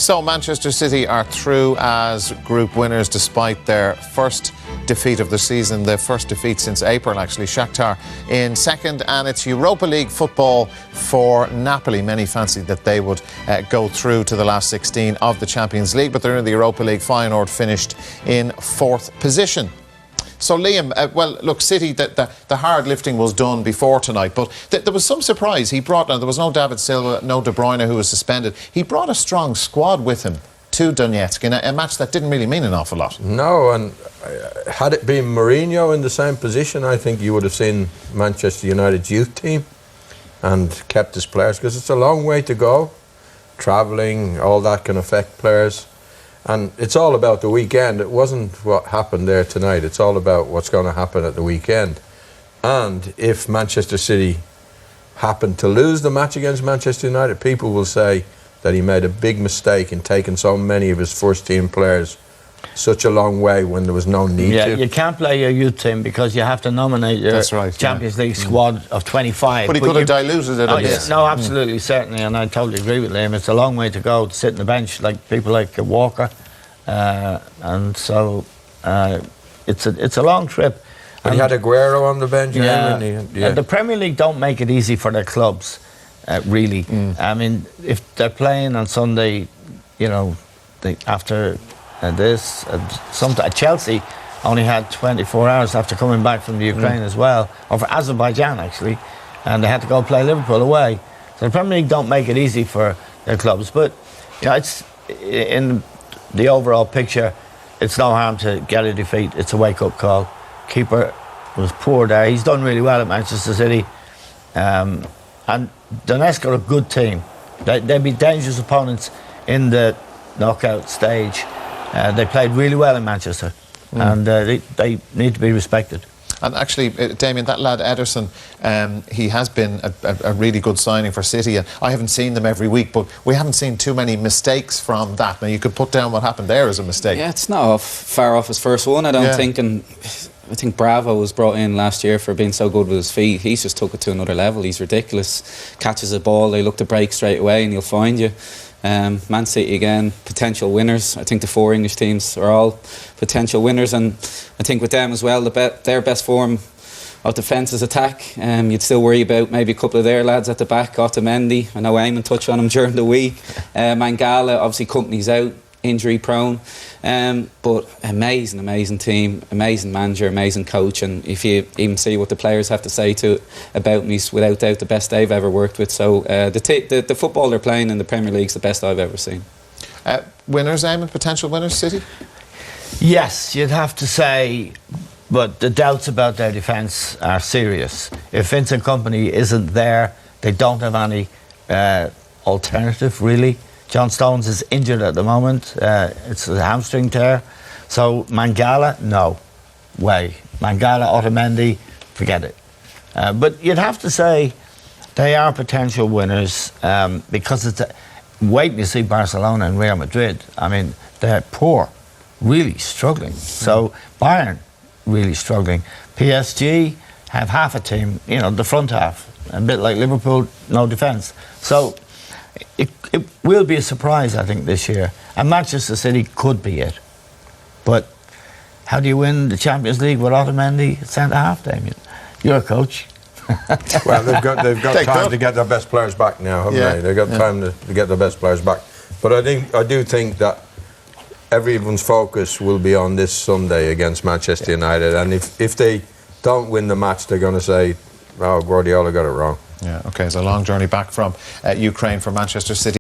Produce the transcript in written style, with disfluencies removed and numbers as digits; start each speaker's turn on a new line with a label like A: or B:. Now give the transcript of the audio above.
A: So Manchester City are through as group winners despite their first defeat of the season, their first defeat since April actually. Shakhtar in second, and it's Europa League football for Napoli. Many fancied that they would go through to the last 16 of the Champions League, but they're in the Europa League. Feyenoord finished in fourth position. So Liam, well, look, City, the hard lifting was done before tonight, but there was some surprise. He brought, now there was no David Silva, no De Bruyne, who was suspended. He brought a strong squad with him to Donetsk in a match that didn't really mean an awful lot.
B: No, and had it been Mourinho in the same position, I think you would have seen Manchester United's youth team and kept his players, because it's a long way to go. Travelling, all that can affect players. And it's all about the weekend. It wasn't what happened there tonight. It's all about what's going to happen at the weekend. And if Manchester City happen to lose the match against Manchester United, people will say that he made a big mistake in taking so many of his first-team players such a long way when there was no need to.
C: Yeah, you can't play your youth team because you have to nominate your Champions League squad of 25.
A: But he could have diluted it a bit.
C: No, absolutely, certainly, and I totally agree with Liam. It's a long way to go to sit on the bench like people like Walker, and so it's a long trip.
B: But he had Aguero on the bench.
C: And the Premier League don't make it easy for their clubs, really. I mean, if they're playing on Sunday, you know, after Chelsea only had 24 hours after coming back from the Ukraine as well, or for Azerbaijan actually, and they had to go play Liverpool away. So the Premier League don't make it easy for their clubs, but you know, it's in the overall picture, it's no harm to get a defeat. It's a wake-up call. Keeper was poor there. He's done really well at Manchester City, and Donetsk are a good team. They'd be dangerous opponents in the knockout stage. They played really well in Manchester, and they need to be respected.
A: And actually, Damien, that lad Ederson, he has been a really good signing for City. And I haven't seen them every week, but we haven't seen too many mistakes from that. Now, you could put down what happened there as a mistake.
D: Yeah, it's not far off his first one, I don't think. And I think Bravo was brought in last year for being so good with his feet. He's just took it to another level. He's ridiculous. Catches a ball, they look to break straight away, and he'll find you. Man City again, potential winners. I think the four English teams are all potential winners, and I think with them as well, their best form of defence is attack. You'd still worry about maybe a couple of their lads at the back. Otamendi, I know Eamon touched on him during the week. Mangala, obviously company's out, injury prone, but amazing team, amazing manager, amazing coach, and if you even see what the players have to say about me, he's without doubt the best they've ever worked with. So the football they're playing in the Premier League is the best I've ever seen.
A: Winners, Eamon, potential winners, City?
C: Yes, you'd have to say, but the doubts about their defence are serious. If Vincent Kompany isn't there, they don't have any alternative really. John Stones is injured at the moment. It's a hamstring tear. So Mangala, no way. Mangala, Otamendi, forget it. But you'd have to say they are potential winners because it's waiting to see Barcelona and Real Madrid. I mean, they're poor, really struggling. So Bayern, really struggling. PSG have half a team, you know, the front half, a bit like Liverpool, no defence. So it will be a surprise, I think, this year. And Manchester City could be it. But how do you win the Champions League with Otamendi at centre-half, Damien? You're a coach.
B: Well, they've got time to get their best players back now, haven't they? They've got time to get their best players back. But I do think that everyone's focus will be on this Sunday against Manchester United. And if they don't win the match, they're going to say, oh, Guardiola got it wrong.
A: Yeah, OK, it's a long journey back from Ukraine for Manchester City.